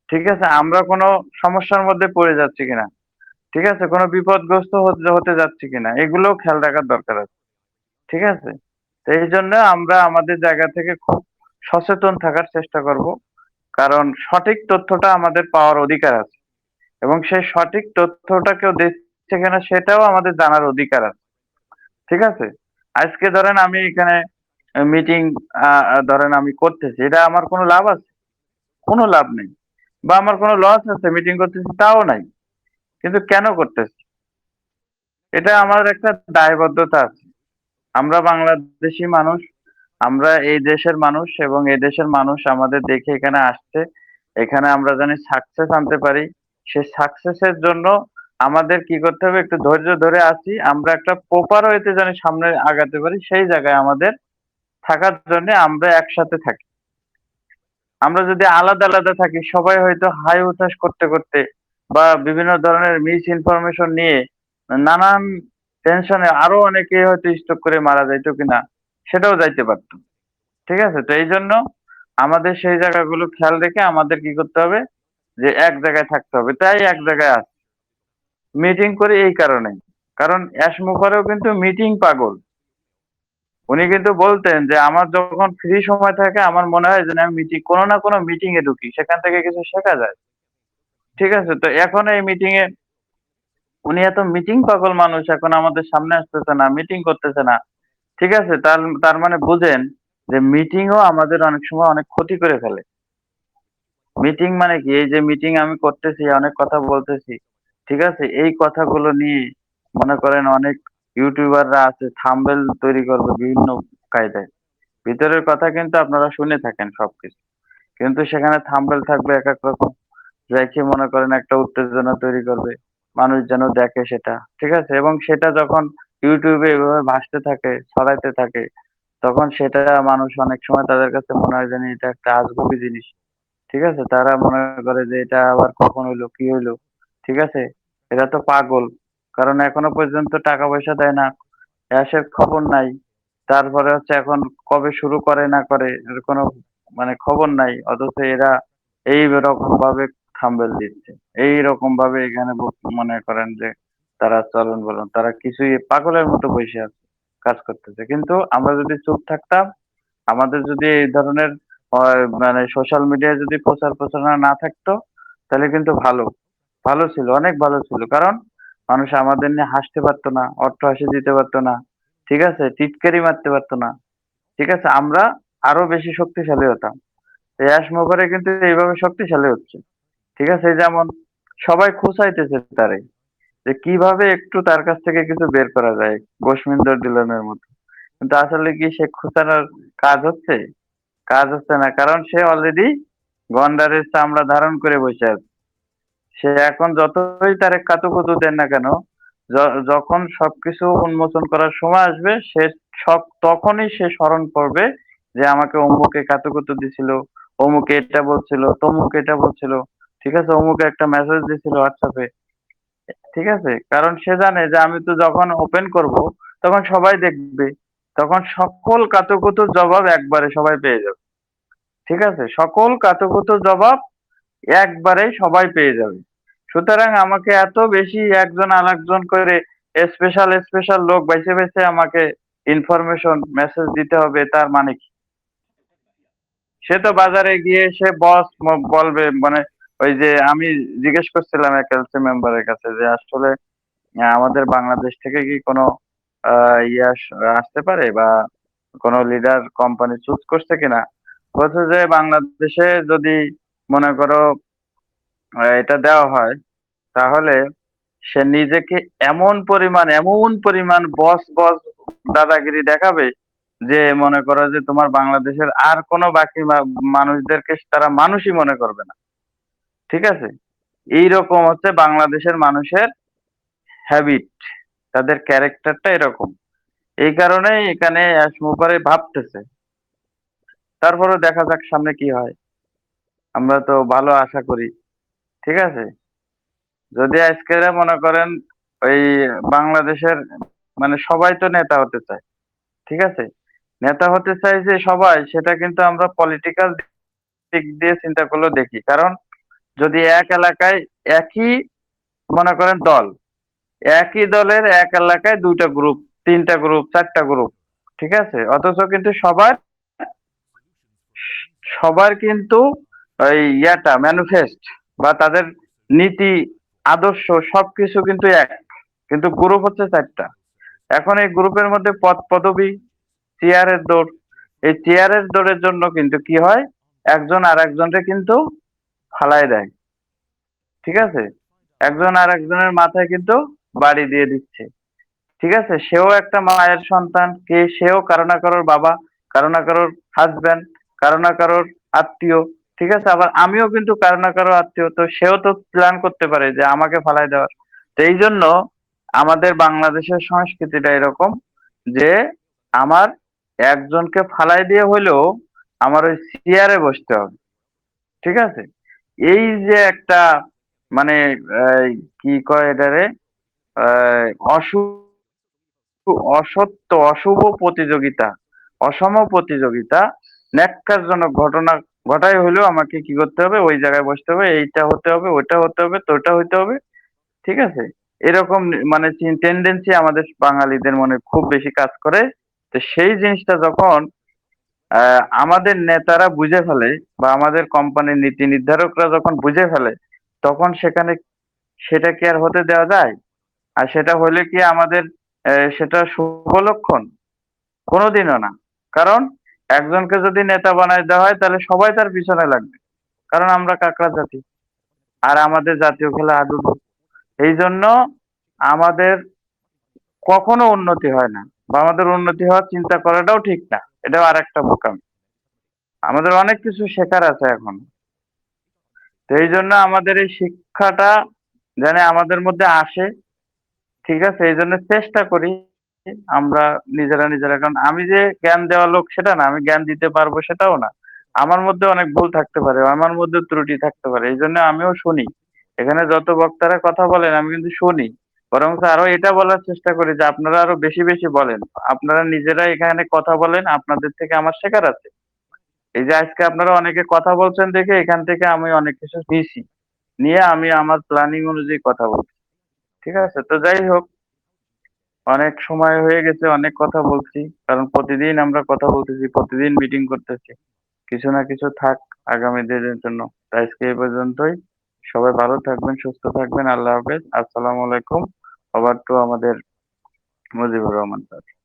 ঠিক আছে? আমরা কোনো সমস্যার মধ্যে পড়ে যাচ্ছি কিনা? ঠিক আছে? কোনো বিপদগ্রস্ত হতে হতে যাচ্ছি কিনা? এগুলোও খেয়াল রাখার দরকার আছে। ঠিক আছে? তো এইজন্য আমরা আমাদের জায়গা থেকে খুব সচেতন থাকার চেষ্টা করব। কারণ সঠিক তথ্যটা আমাদের পাওয়ার অধিকার আছে। এবং সেই সঠিক তথ্যটা কেউ দিচ্ছে কিনা সেটাও আমাদের জানার অধিকার আছে। ঠিক আছে? আজকে ধরেন আমি এখানে মিটিং ধরেন আমি করতেছি। এটা আমার কোনো লাভ আছে? কোনো লাভ নেই। বা আমার কোনো লস আছে মিটিং করতেছি তাও নাই। কিন্তু কেন করতেছি? এটা আমার একটা দায়বদ্ধতা আছে। আমরা বাংলাদেশী মানুষ, আমরা এই দেশের মানুষ এবং এই দেশের মানুষ আমাদের দেখে এখানে আসছে। এখানে আমরা জানি সাকসেস আনতে পারি। সেই সাকসেসের জন্য আমাদের কি করতে হবে? একটু ধৈর্য ধরে আছি। আমরা একটা প্রপার ওয়েতে জানি সামনে আগাতে পারি সেই জায়গায় আমাদের থাকার জন্যে আমরা একসাথে থাকি। আমরা যদি আলাদা, আলাদা থাকি সবাই হয়তো হাই হুতাশ করতে, করতে বা বিভিন্ন ধরনের মিস ইনফরমেশন নিয়ে নানান টেনশনে আরো অনেকে হয়তো স্ট্রোক করে মারা যাইত কিনা সেটাও যাইতে পারত। ঠিক আছে? তো এইজন্য আমাদের সেই জায়গাগুলো খেয়াল রেখে আমাদের কি করতে হবে? যে এক জায়গায় থাকতে হবে। তাই এক জায়গায় আছি। মিটিং করি এই কারণেই। কারণ অ্যাশ মুখার্জীও কিন্তু মিটিং পাগল। উনি কিন্তু বলতেন যে আমার যখন ফ্রি সময় থাকে আমার মনে হয় যেন আমি কোনো না কোনো মিটিং এ ঢুকি। সেখান থেকে কিছু শেখা যায়। ঠিক আছে? তো এখন এই মিটিং এ উনি এত মিটিং পাগল মানুষ এখন আমাদের সামনে আসতেছে না, মিটিং করতেছে না। ঠিক আছে? তার তার মানে বুঝেন যে মিটিং ও আমাদের অনেক সময় অনেক ক্ষতি করে ফেলে। মিটিং মানে কি? এই যে মিটিং আমি করতেছি, অনেক কথা বলতেছি। ঠিক আছে? এই কথাগুলো নিয়ে মনে করেন অনেক ইউটিউবাররা আছে থাম্বনেল তৈরি করবে বিভিন্ন কায়দায়। ভিতরের কথা কিন্তু আপনারা শুনে থাকেন সবকিছু। কিন্তু সেখানে থাম্বনেল থাকবে একেক রকম। রেখে মনে করেন একটা উত্তেজনা তৈরি করবে। মানুষ যেন দেখে সেটা। ঠিক আছে? এবং সেটা যখন ইউটিউবে এভাবে ভাসতে থাকে, ছড়াইতে থাকে, তখন সেটা মানুষ অনেক সময় তাদের কাছে মনে হয় যেন এটা একটা আজগুবি জিনিস। ঠিক আছে? তারা মনে করে যে এটা আবার কখন হইলো? কি হইলো? ঠিক আছে? এরা তো পাগল। কারণ এখনো পর্যন্ত টাকা পয়সা দেয় না। অ্যাশের খবর নাই। তারপরে হচ্ছে এখন কবে শুরু করে না করে এর কোনো মানে খবর নাই। অথচ এরা এইরকম ভাবে থাম্বনেল দিচ্ছে। এইরকম ভাবে এখানে মনে করেন যে তারা চলন বলন। তারা কিছুই পাগলের মতো বইসে আছে। কাজ করতেছে। কিন্তু আমরা যদি চুপ থাকতাম, আমাদের যদি এই ধরনের মানে সোশ্যাল মিডিয়ায় যদি প্রচার প্রচারণা না থাকতো তাহলে কিন্তু ভালো ছিল, অনেক ভালো ছিল। কারণ মানুষ আমাদের নিয়ে হাসতে পারতো না, অট্টহাসি দিতে পারতো না। ঠিক আছে? টিটকারি মারতে পারতো না। ঠিক আছে? আমরা আরো বেশি শক্তিশালী হতাম। এই অ্যাশ কিন্তু এইভাবে শক্তিশালী হচ্ছে। ঠিক আছে? যেমন সবাই খোঁচাইতেছে তারে যে কিভাবে একটু তার কাছ থেকে কিছু বের করা যায় বশমিন্দর ডিলনের মতো। কিন্তু আসলে কি সে খোঁচানোর কাজ হচ্ছে? কাজ হচ্ছে না। কারণ সে অলরেডি গন্ডারের চামড়া ধারণ করে বসে আছে। সে এখন যতই তারে কাতুকুতু দেন না কেন, যখন সবকিছু উন্মোচন করার সময় আসবে সে তখনই সে স্মরণ করবে যে আমাকে অমুকে কাতুকুতু দিছিল, অমুকে এটা বলছিল, তমুক এটা বলছিল। ঠিক আছে? অমুকে একটা মেসেজ দিছিল হোয়াটসঅ্যাপে। ঠিক আছে? কারণ সে জানে যে আমি তো যখন ওপেন করব তখন সবাই দেখবে। তখন সকল কাতুকুতুর জবাব একবারে সবাই পেয়ে যাবে। ঠিক আছে? সকল কাতুকুতুর জবাব একবারেই সবাই পেয়ে যাবে। সুতরাং আমাকে এত বেশি একজন আরেকজন করে স্পেশাল লোক বাইছে, বাইছে আমাকে ইনফরমেশন মেসেজ দিতে হবে তার মানে কি? সে তো বাজারে গিয়ে সে বস বলবে মানে ওই যে আমি জিজ্ঞেস করছিলাম এলসি মেম্বারের কাছে যে আসলে আমাদের বাংলাদেশ থেকে কি কোনো আসতে পারে বা কোনো লিডার কোম্পানি চুজ করছে কিনা? বলছে যে বাংলাদেশে যদি মনে করো এটা দেওয়া হয় তাহলে সে নিজেকে এমন পরিমাণ বস দাদাগিরি দেখাবে যে মনে করো যে তোমার বাংলাদেশের আর কোনো বাকি মানুষদেরকে তারা মানুষই মনে করবে না। ঠিক আছে? এইরকম হচ্ছে বাংলাদেশের মানুষের হ্যাবিট। তাদের ক্যারেক্টারটা এরকম। এই কারণেই এখানে অ্যাশ ভাবতেছে। তারপরেও দেখা যাক সামনে কি হয়। আমরা তো ভালো আশা করি। ঠিক আছে? যদি আজকে মনে করেন ওই বাংলাদেশের মানে সবাই তো নেতা হতে চায়। ঠিক আছে? নেতা হতে চায় যে সবাই সেটা কিন্তু আমরা পলিটিক্যাল দিক দিয়ে চিন্তা করলেও দেখি। কারণ যদি এক এলাকায় একই মনে করেন দল, একই দলের এক এলাকায় ২টা গ্রুপ, ৩টা গ্রুপ, ৪টা গ্রুপ, ঠিক আছে? অথচ কিন্তু সবার কিন্তু ওই ম্যানিফেস্ট বা তাদের নীতি, আদর্শ সবকিছু কিন্তু এক। কিন্তু গ্রুপ হচ্ছে ৪টা। এখন এই গ্রুপের মধ্যে পদ-পদবি, চেয়ারের দৌড়। এই চেয়ারের দৌড়ের জন্য কিন্তু কি হয়? একজন আরেকজনকে কিন্তু ফালায় দেয়। ঠিক আছে? একজন আরেকজনের মাথায় কিন্তু বাড়ি দিয়ে দিচ্ছে। ঠিক আছে? সেও একটা মায়ের সন্তান, সেও কারো না কারোর বাবা, কারো না কারোর হাসব্যান্ড, কারো না কারোর আত্মীয়। ঠিক আছে? আবার আমিও কিন্তু কারো না কারো আত্মীয়। তো সেও তো প্ল্যান করতে পারে যে আমাকে ফালায় দেওয়ার। তো এইজন্য আমাদের বাংলাদেশের সংস্কৃতিটা এরকম যে আমার একজনকে ফালায় দিয়ে হইলেও আমার ওই চেয়ারে বসতে হবে। ঠিক আছে? এই যে একটা মানে এই কি কয় এটারে? আ অসু অসত্য, অশুভ প্রতিযোগিতা, অসম প্রতিযোগিতা, ন্যাক্কারজনক ঘটনা ঘটাই হইলেও আমাকে কি করতে হবে? ওই জায়গায় বসতে হবে, এইটা হতে হবে, ওইটা হতে হবে, তোরটা হইতে হবে। ঠিক আছে? এরকম মানে টেনডেন্সি আমাদের বাঙালিদের মনে খুব বেশি কাজ করে। তো সেই জিনিসটা যখন আমাদের নেতারা বুঝে ফেলে বা আমাদের কোম্পানির নীতি নির্ধারকরা যখন বুঝে ফেলে, তখন সেটা কি আর হতে দেওয়া যায়? আর সেটা হলে কি আমাদের সেটা শুভ লক্ষণ? কোনদিনও না। কারণ একজনকে যদি নেতা বানায় দেওয়া হয় তাহলে সবাই তার পিছনে লাগবে। কারণ আমরা কাকড়া জাতি। আর আমাদের জাতীয় খেলা হাডুডু। এইজন্য আমাদের কখনো উন্নতি হয় না। বা আমাদের উন্নতি হওয়ার চিন্তা করাটাও ঠিক না। এটাও আরেকটা বোকামি। আমাদের অনেক কিছু শেখার আছে এখনো। তো এইজন্য আমাদের এই শিক্ষাটা যেন আমাদের মধ্যে আসে, ঠিক আছে? এইজন্য চেষ্টা করি আমরা নিজেরা। কারণ আমি যে জ্ঞান দেওয়া লোক সেটা না, আমি জ্ঞান দিতে পারবো সেটাও না। আমার মধ্যে অনেক ভুল থাকতে পারে, আমার মধ্যে ত্রুটি থাকতে পারে। এইজন্য আমিও শুনি। এখানে যত বক্তারা কথা বলেন আমি কিন্তু শুনি। বরঞ্চ আরো এটা বলার চেষ্টা করি যে আপনারা আরো বেশি বলেন। আপনারা নিজেরা এখানে কথা বলেন, আপনাদের থেকে আমার শেখার আছে। এই যে আজকে আপনারা অনেকে কথা বলছেন দেখে এখান থেকে আমি অনেক কিছু নিছি। নিয়ে আমি আমার প্ল্যানিং অনুযায়ী কথা বলছি। ঠিক আছে? তো যাই হোক, অনেক সময় হয়ে গেছে, অনেক কথা বলছি। কারণ প্রতিদিন আমরা কথা বলতেছি, প্রতিদিন মিটিং করতেছি। কিছু না কিছু থাক আগামী দিনের জন্য। তো আজকে এই পর্যন্তই। সবাই ভালো থাকবেন, সুস্থ থাকবেন। আল্লাহ হাফেজ। আসসালামু আলাইকুম। ওভার টু আমাদের মুজিবুর রহমান স্যার।